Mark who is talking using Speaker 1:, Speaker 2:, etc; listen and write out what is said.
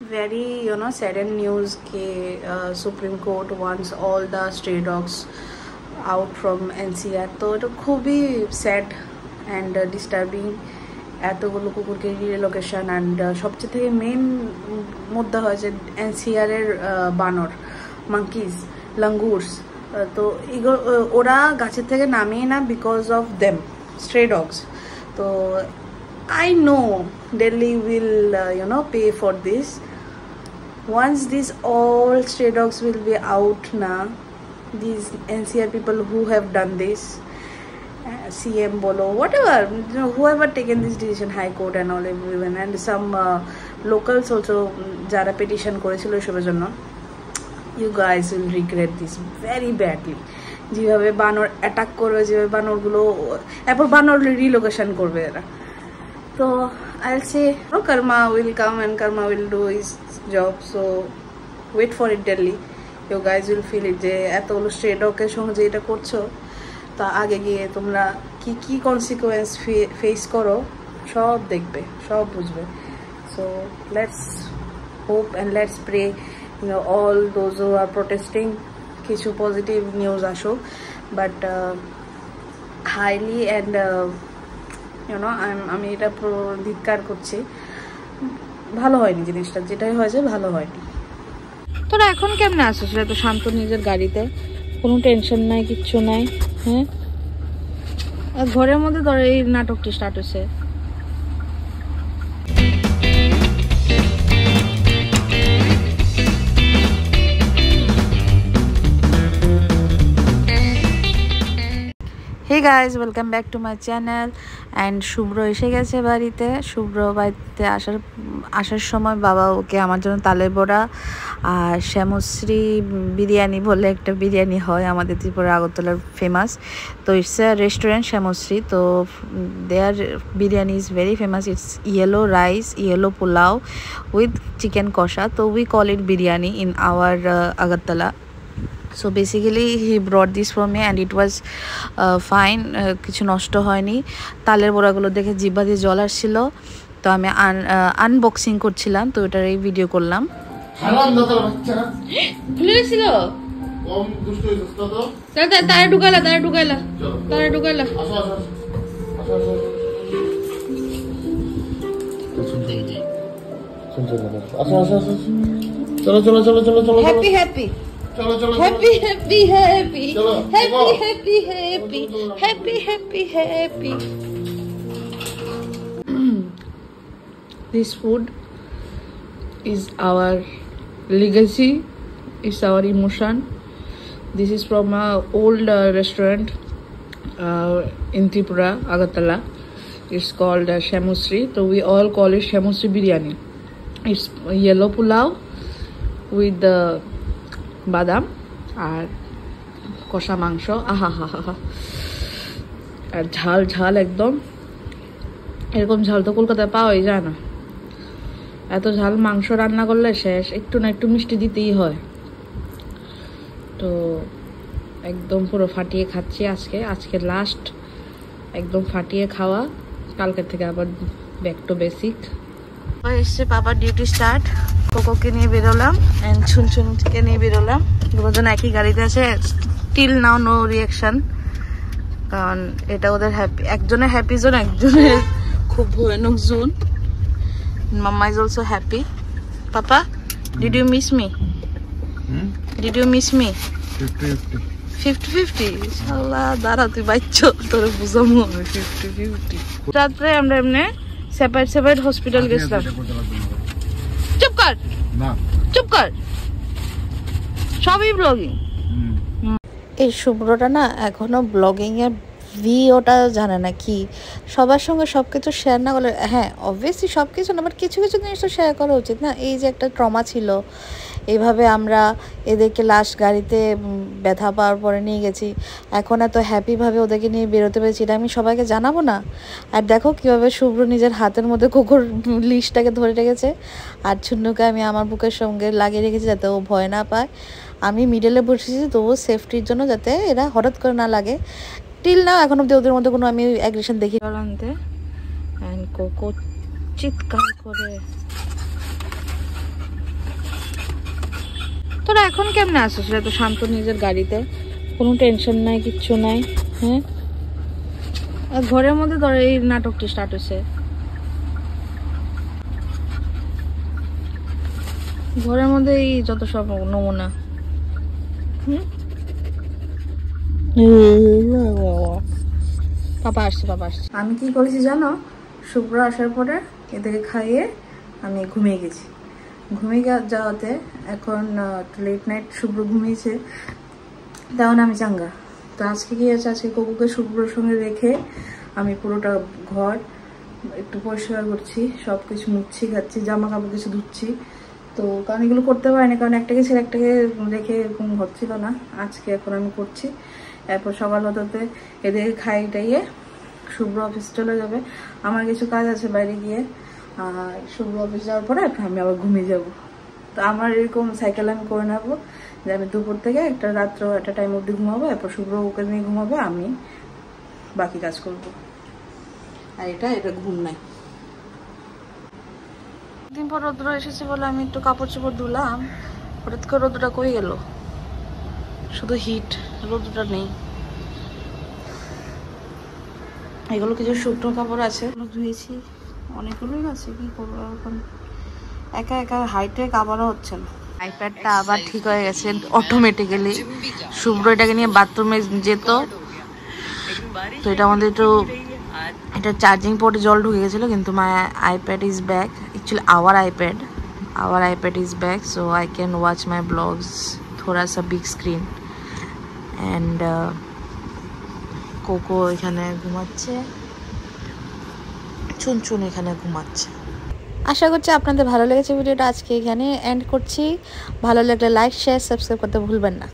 Speaker 1: Very, saddened news that Supreme Court wants all the stray dogs out from NCR. So it's very sad and disturbing. এতগুলো কুকুরকে relocation and সবচেয়ে থেকে main মুদ্রা হয় যে NCR এর বানর মাঙ্কিজ লাঙ্গুরস তো ওরা গাছের থেকে নামিয়ে না বিকজ অফ দেম স্ট্রে ডগস তো I know Delhi will pay for this. Once these all stray dogs will be out now, these NCR people who have done this, CM bolo, whatever, whoever taken this decision, High Court and all, everyone, and some locals also jara petition korechilo এসবের জন্য, you guys will regret this very badly. যেভাবে বানর attack করবে, যেভাবে বানরগুলো এরপর বানর relocation করবে এরা, তো I'll say no, karma will come and karma will do his job. So wait for it, Delhi. You guys will feel it. যে এতগুলো স্ট্রে ডগের সঙ্গে যে এটা করছো, তা আগে গিয়ে তোমরা কি কি কনসিকুয়েন্স ফেস করো সব দেখবে, সব বুঝবে. So let's hope and let's pray, all those who are protesting কিছু পজিটিভ নিউজ আসো, বাট হাইলি অ্যান্ড আমি এটা ধিক্কার করছি. ভালো হয়নি জিনিসটা, যেটাই হয়েছে ভালো হয়নি. তোরা এখন কেমনে আসিস রে? তো শান্ত নিজের গাড়িতে, কোনো টেনশন নাই, কিচ্ছু নাই. হ্যাঁ, ঘরের মধ্যে ধর এই নাটকটি স্টার্ট হয়েছে. Hey guys, welcome back to my channel. And শুভ্র এসে গেছে বাড়িতে. শুভ্র বাড়িতে আসার সময় বাবা ওকে আমার জন্য তালের বড়া আর শ্যামশ্রী বিরিয়ানি বলে একটা বিরিয়ানি হয় আমাদের ত্রিপুরা আগরতলার ফেমাস. তো ইটস এ রেস্টুরেন্ট শ্যামশ্রী. তো there biryani is very famous. It's yellow rice, yellow pulao with chicken কষা. তো we call it biryani in our Agartala. So basically he brought this for me and it was fine. কিছু নষ্ট হয়নি. তালের বড়াগুলো দেখে জিহ্বা দিয়ে জল আসছিল, তো আমি আনবক্সিং করছিলাম, তো এটার এই ভিডিও করলাম. খুলেছিল কম দুষ্ট হইছস তো তারে ঢুকাইলা চলো happy happy happy happy happy happy happy happy happy happy happy. This food is our legacy, is our emotion. This is from a old restaurant in Tripura, Agartala. It's called Shamosri. So we all call it Shamosri biryani. It's yellow pulao with the বাদাম আর কষা মাংস, আহা হা হা, আর ঝাল ঝাল একদম. এরকম ঝাল তো কলকাতায় পাওয়াই যায় না. এত ঝাল মাংস রান্না করলে শেষ. একটু না একটু মিষ্টি দিতেই হয়. তো একদম পুরো ফাটিয়ে খাচ্ছি আজকে লাস্ট একদম ফাটিয়ে খাওয়া. কালকের থেকে আবার ব্যাক টু বেসিক. এসছে বাবার ডিউটি স্টার্ট. কোকোকে নিয়ে বেরোলাম এন্ড ছুনছুনকে নিয়ে বেরোলাম. দুজন একই গাড়িতে আছে. টিল নাও নো রিয়াকশন, কারণ এটা ওদের হ্যাপি, একজনের হ্যাপি জোন, একজনের খুব ভয়ানক zone. Mamma is also happy. Papa, did you miss me? Did you miss me? 50-50. শালা দাঁড়া, তুই বাচ্চা, তোর বুঝামো আমি 50-50. রাত্রে আমরা এমনি সেপারেট হসপিটাল গেছিলাম. চুপ কর, চুপ কর, সবই ব্লগিং. এই শুভ্রটা না এখনো ব্লগিং এর ভিওটা জানে না. কি সবার সঙ্গে সবকিছু শেয়ার না করলে, হ্যাঁ অবভিয়াসলি সবকিছু না, বাট কিছু কিছু জিনিস তো শেয়ার করা উচিত না. এই যে একটা ট্রমা ছিল, এইভাবে আমরা এদেরকে লাস্ট গাড়িতে ব্যথা পাওয়ার পরে নিয়ে গেছি, এখন এত হ্যাপিভাবে ওদেরকে নিয়ে বেরোতে পেরেছি, এটা আমি সবাইকে জানাবো না? আর দেখো কীভাবে শুভ্র নিজের হাতের মধ্যে কুকুর লিশটাকে ধরে রেখেছে, আর ছুন্নুকে আমি আমার বুকের সঙ্গে লাগিয়ে রেখেছি যাতে ও ভয় না পায়. আমি মিডলে বসেছি তবুও সেফটির জন্য, যাতে এরা হঠাৎ করে না লাগে. টিল না এখন অব্দি ওদের মধ্যে কোনো আমি অ্যাগ্রেশন দেখি. আনতে অ্যান্ড কোকো চিৎকার করে তোরা এখন কেমনে আসছিস এত শান্ত নিজের গাড়িতে, কোনো টেনশন নাই, কিচ্ছু নাই? হ্যাঁ, ঘরের মধ্যে ধর এই নাটকটি স্টার্ট হয়েছে, ঘরের মধ্যে এই যত সব নমুনা। পাপা আসছে, পাপা আসছে। আমি কি করেছি জানো, শুভ্র আসার পরে এদেরকে খাইয়ে আমি ঘুমিয়ে গেছি। ঘুমিয়ে যাওয়াতে এখন লেট নাইট শুভ্র ঘুমিয়েছে, তেমন আমি চাঙ্গা। তো আজকে কি আছে, আজকে কুকুরকে শুভ্রর সঙ্গে রেখে আমি পুরোটা ঘর একটু পরিষ্কার করছি, সব কিছু মুছছি, খাচ্ছি, জামা কাপড় কিছু ধুচ্ছি। তো কারণ এগুলো করতে পারিনি, কারণ একটাকে ছেড়ে একটাকে রেখে এরকম হচ্ছিল না। আজকে এখন আমি করছি। এরপর সকাল হতে এদের খাই টাইয়ে শুভ্র অফিস চলে যাবে। আমার কিছু কাজ আছে বাইরে গিয়ে, শুভ্র অফিস যাওয়ার পরে আমি আবার ঘুমিয়ে যাব। তো আমার এরকম সাইকেল আমি করে নেবো যে আমি দুপুর থেকে একটা রাত্র একটা টাইম অবধি ঘুমাবো, এরপর শুভ্র ওকে নিয়ে ঘুমাবে, আমি বাকি কাজ করব। আর এটা ঘুম নাই। দিন পর রোদ্র এসেছে বলে আমি একটু কাপড় চোপড় ধুলাম, হঠাৎ করে রোদ্রটা কই গেল, শুধু হিট, রোদ্রটা নেই। এগুলো কিছু শুকনো কাপড় আছে, ধুয়েছি অনেকগুলোই আছে, কি করবো এখন, একা একা হাইটেক আবারও হচ্ছে না। আইপ্যাডটা আবার ঠিক হয়ে গেছে অটোমেটিক্যালি। শুভ্র এটাকে নিয়ে বাথরুমে যেত, তো এটা আমাদের একটু, এটা চার্জিং পোর্টে জল ঢুকে গেছিলো, কিন্তু my iPad is back, actually our iPad is back, so I can watch my blogs थोड़ा सा big screen। and কোকো এখানে ঘুমাচ্ছে, চুনচুন এখানে ঘুমাচ্ছে। আশা করছি আপনাদের ভালো লেগেছে ভিডিওটা, আজকে এখানে এন্ড করছি। ভালো লাগলে লাইক, শেয়ার, সাবস্ক্রাইব করতে ভুলবেন না।